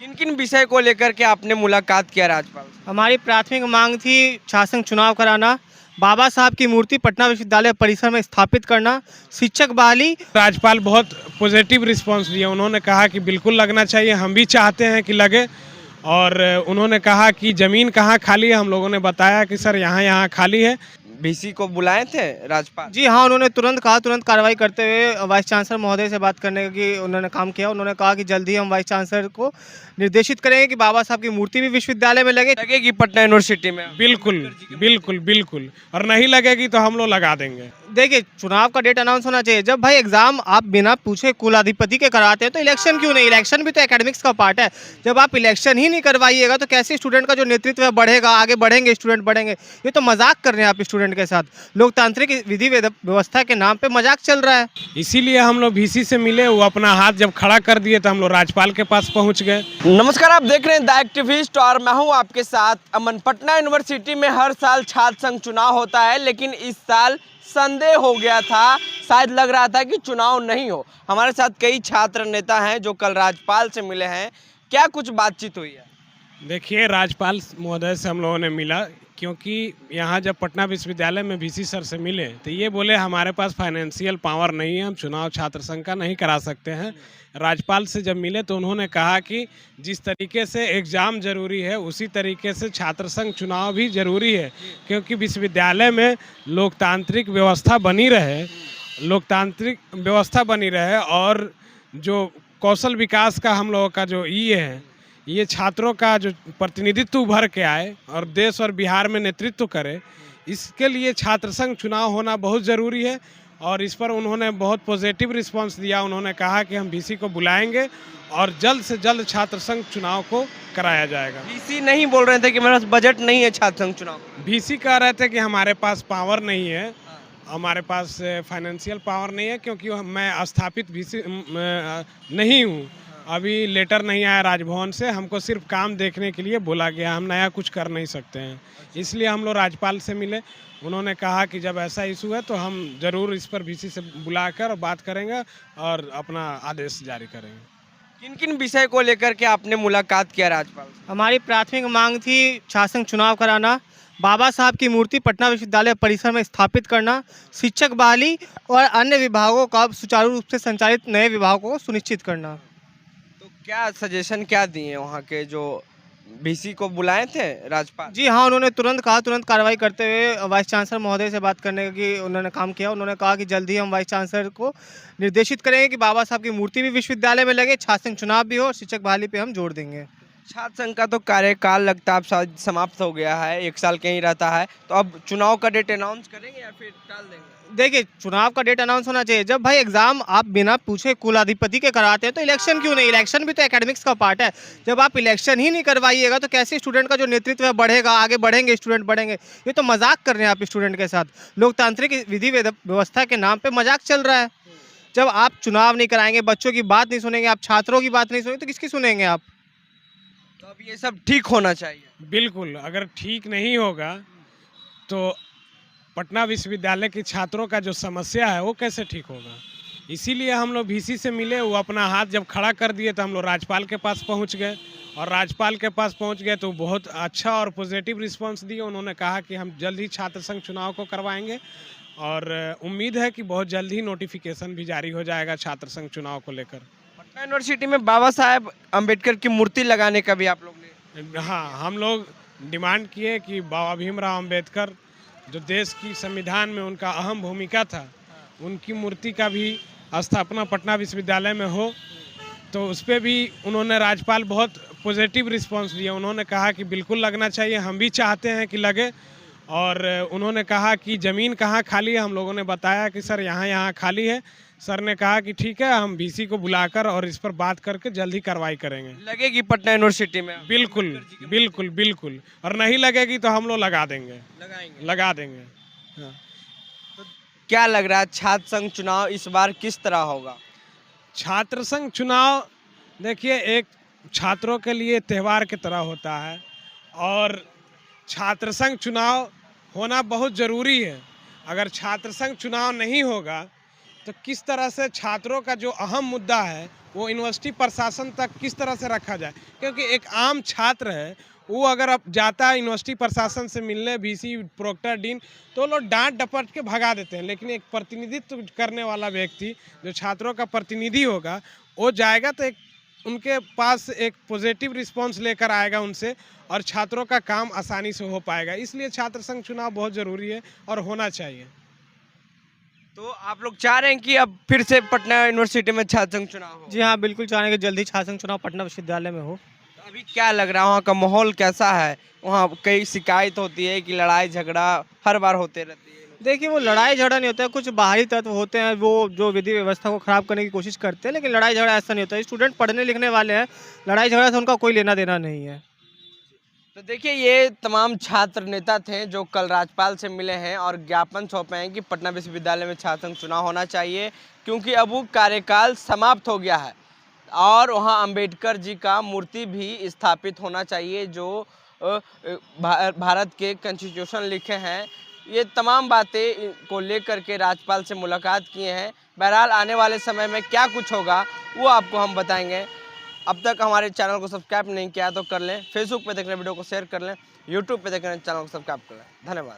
किन किन विषय को लेकर के आपने मुलाकात किया राज्यपाल से? हमारी प्राथमिक मांग थी छात्र संघ चुनाव कराना, बाबा साहब की मूर्ति पटना विश्वविद्यालय परिसर में स्थापित करना, शिक्षक बहाली। राज्यपाल बहुत पॉजिटिव रिस्पांस दिया। उन्होंने कहा कि बिल्कुल लगना चाहिए, हम भी चाहते हैं कि लगे। और उन्होंने कहा कि ज़मीन कहाँ खाली है, हम लोगों ने बताया कि सर यहाँ यहाँ खाली है। वीसी को बुलाए थे राज्यपाल? जी हाँ, उन्होंने तुरंत कहा, तुरंत कार्रवाई करते हुए वाइस चांसलर महोदय से बात करने की उन्होंने काम किया। उन्होंने कहा कि जल्द ही हम वाइस चांसलर को निर्देशित करेंगे कि बाबा साहब की मूर्ति भी विश्वविद्यालय में लगे। लगेगी पटना यूनिवर्सिटी में? बिल्कुल बिल्कुल बिल्कुल, और नहीं लगेगी तो हम लोग लगा देंगे। देखिए, चुनाव का डेट अनाउंस होना चाहिए। जब भाई एग्जाम आप बिना पूछे कुलाधिपति के कराते हैं तो इलेक्शन क्यों नहीं? इलेक्शन भी तो एकेडमिक्स का पार्ट है। जब आप इलेक्शन ही नहीं करवाइएगा तो कैसे स्टूडेंट का जो नेतृत्व है बढ़ेगा, आगे बढ़ेंगे, स्टूडेंट बढ़ेंगे? ये तो मजाक कर रहे हैं आप स्टूडेंट के साथ। लोकतांत्रिक विधि व्यवस्था के नाम पे मजाक चल रहा है। इसीलिए हम लोग वीसी से मिले। वो अपना हाथ जब खड़ा कर दिए तो हम लोग राज्यपाल के पास पहुंच गए। नमस्कार, आप देख रहे हैं द एक्टिविस्ट और मैं हूं आपके साथ अमन। पटना यूनिवर्सिटी में हर साल छात्र संघ चुनाव होता है, लेकिन इस साल संदेह हो गया था, शायद लग रहा था कि चुनाव नहीं हो। हमारे साथ कई छात्र नेता हैं जो कल राज्यपाल से मिले हैं। क्या कुछ बातचीत हुई है? देखिए, राज्यपाल महोदय से हम लोगों ने मिला, क्योंकि यहाँ जब पटना विश्वविद्यालय में वीसी सर से मिले तो ये बोले हमारे पास फाइनेंशियल पावर नहीं है, हम चुनाव छात्र संघ का नहीं करा सकते हैं। राज्यपाल से जब मिले तो उन्होंने कहा कि जिस तरीके से एग्ज़ाम ज़रूरी है उसी तरीके से छात्र संघ चुनाव भी ज़रूरी है, क्योंकि विश्वविद्यालय में लोकतांत्रिक व्यवस्था बनी रहे और जो कौशल विकास का हम लोगों का जो ये छात्रों का जो प्रतिनिधित्व उभर के आए और देश और बिहार में नेतृत्व करे, इसके लिए छात्र संघ चुनाव होना बहुत ज़रूरी है। और इस पर उन्होंने बहुत पॉजिटिव रिस्पांस दिया। उन्होंने कहा कि हम वीसी को बुलाएंगे और जल्द से जल्द छात्र संघ चुनाव को कराया जाएगा। वीसी नहीं बोल रहे थे कि मेरे पास बजट नहीं है छात्र संघ चुनाव? वीसी कह रहे थे कि हमारे पास पावर नहीं है, हमारे पास फाइनेंशियल पावर नहीं है, क्योंकि मैं स्थापित वीसी नहीं हूँ। अभी लेटर नहीं आया राजभवन से, हमको सिर्फ काम देखने के लिए बोला गया, हम नया कुछ कर नहीं सकते हैं। इसलिए हम लोग राज्यपाल से मिले। उन्होंने कहा कि जब ऐसा इशू है तो हम ज़रूर इस पर वीसी से बुलाकर बात करेंगे और अपना आदेश जारी करेंगे। किन किन विषय को लेकर के आपने मुलाकात किया राज्यपाल से? हमारी प्राथमिक मांग थी छात्र संघ चुनाव कराना, बाबा साहब की मूर्ति पटना विश्वविद्यालय परिसर में स्थापित करना, शिक्षक बहाली और अन्य विभागों का सुचारू रूप से संचालित नए विभागों को सुनिश्चित करना। तो क्या सजेशन क्या दिए वहाँ के जो वीसी को बुलाए थे राज्यपाल? जी हाँ, उन्होंने तुरंत कहा, तुरंत कार्रवाई करते हुए वाइस चांसलर महोदय से बात करने की उन्होंने काम किया। उन्होंने कहा कि जल्द ही हम वाइस चांसलर को निर्देशित करेंगे कि बाबा साहब की मूर्ति भी विश्वविद्यालय में लगे, छात्र संघ चुनाव भी हो और शिक्षक बहाली पे हम जोर देंगे। छात्र संघ का तो कार्यकाल लगता है अब समाप्त हो गया है, 1 साल कहीं रहता है, तो अब चुनाव का डेट अनाउंस करेंगे या फिर टाल देंगे? देखिए, चुनाव का डेट अनाउंस होना चाहिए। जब भाई एग्जाम आप बिना पूछे कुलाधिपति के कराते हैं तो इलेक्शन क्यों नहीं? इलेक्शन भी तो एकेडमिक्स का पार्ट है। जब आप इलेक्शन ही नहीं करवाइएगा तो कैसे स्टूडेंट का जो नेतृत्व है बढ़ेगा, आगे बढ़ेंगे, स्टूडेंट बढ़ेंगे? ये तो मजाक कर रहे हैं आप स्टूडेंट के साथ। लोकतांत्रिक विधि व्यवस्था के नाम पे मजाक चल रहा है। जब आप चुनाव नहीं कराएंगे, बच्चों की बात नहीं सुनेंगे, आप छात्रों की बात नहीं सुनेंगे तो किसकी सुनेंगे आप? तो अब ये सब ठीक होना चाहिए। बिल्कुल, अगर ठीक नहीं होगा तो पटना विश्वविद्यालय के छात्रों का जो समस्या है वो कैसे ठीक होगा? इसीलिए हम लोग वीसी से मिले। वो अपना हाथ जब खड़ा कर दिए तो हम लोग राज्यपाल के पास पहुंच गए। और राज्यपाल के पास पहुंच गए तो बहुत अच्छा और पॉजिटिव रिस्पांस दिए। उन्होंने कहा कि हम जल्द ही छात्र संघ चुनाव को करवाएंगे और उम्मीद है कि बहुत जल्द ही नोटिफिकेशन भी जारी हो जाएगा छात्र संघ चुनाव को लेकर। पटना यूनिवर्सिटी में बाबा साहेब अम्बेडकर की मूर्ति लगाने का भी आप लोग ने? हाँ, हम लोग डिमांड किए कि बाबा भीमराव अम्बेडकर जो देश की संविधान में उनका अहम भूमिका था, उनकी मूर्ति का भी स्थापना पटना विश्वविद्यालय में हो। तो उस पर भी उन्होंने राज्यपाल बहुत पॉजिटिव रिस्पांस दिया। उन्होंने कहा कि बिल्कुल लगना चाहिए, हम भी चाहते हैं कि लगे। और उन्होंने कहा कि ज़मीन कहाँ खाली है, हम लोगों ने बताया कि सर यहाँ यहाँ खाली है। सर ने कहा कि ठीक है, हम वीसी को बुलाकर और इस पर बात करके जल्द ही कार्रवाई करेंगे। लगेगी पटना यूनिवर्सिटी में? बिल्कुल बिल्कुल बिल्कुल, और नहीं लगेगी तो हम लोग लगा देंगे। लगा देंगे। हाँ। तो क्या लग रहा है छात्र संघ चुनाव इस बार किस तरह होगा? छात्र संघ चुनाव देखिए, एक छात्रों के लिए त्यौहार की तरह होता है और छात्र संघ चुनाव होना बहुत ज़रूरी है। अगर छात्र संघ चुनाव नहीं होगा तो किस तरह से छात्रों का जो अहम मुद्दा है वो यूनिवर्सिटी प्रशासन तक किस तरह से रखा जाए, क्योंकि एक आम छात्र है वो अगर अब जाता है यूनिवर्सिटी प्रशासन से मिलने, वीसी, प्रोक्टर, डीन, तो लोग डांट डपट के भगा देते हैं। लेकिन एक प्रतिनिधित्व करने वाला व्यक्ति जो छात्रों का प्रतिनिधि होगा वो जाएगा तो एक उनके पास एक पॉजिटिव रिस्पांस लेकर आएगा उनसे, और छात्रों का काम आसानी से हो पाएगा। इसलिए छात्र संघ चुनाव बहुत ज़रूरी है और होना चाहिए। तो आप लोग चाह रहे हैं कि अब फिर से पटना यूनिवर्सिटी में छात्र संघ चुनाव हो? जी हाँ, बिल्कुल चाहेंगे कि जल्दी छात्र संघ चुनाव पटना विश्वविद्यालय में हो। तो अभी क्या लग रहा है, वहाँ का माहौल कैसा है? वहाँ कई शिकायत होती है कि लड़ाई झगड़ा हर बार होते रहती है। देखिए, वो लड़ाई झगड़ा नहीं होता है, कुछ बाहरी तत्व होते हैं वो जो विधि व्यवस्था को खराब करने की कोशिश करते हैं, लेकिन लड़ाई झगड़ा ऐसा नहीं होता है। स्टूडेंट पढ़ने लिखने वाले हैं, लड़ाई झगड़ा से उनका कोई लेना देना नहीं है। तो देखिए, ये तमाम छात्र नेता थे जो कल राज्यपाल से मिले हैं और ज्ञापन सौंपे हैं कि पटना विश्वविद्यालय में छात्र संघ चुनाव होना चाहिए, क्योंकि अब वो कार्यकाल समाप्त हो गया है और वहाँ अंबेडकर जी का मूर्ति भी स्थापित होना चाहिए जो भारत के कॉन्स्टिट्यूशन लिखे हैं। ये तमाम बातें को लेकर के राज्यपाल से मुलाकात किए हैं। बहरहाल आने वाले समय में क्या कुछ होगा वो आपको हम बताएंगे। अब तक हमारे चैनल को सब्सक्राइब नहीं किया तो कर लें, फेसबुक पे देख रहे वीडियो को शेयर कर लें, यूट्यूब पे देख रहे चैनल को सब्सक्राइब कर लें। धन्यवाद।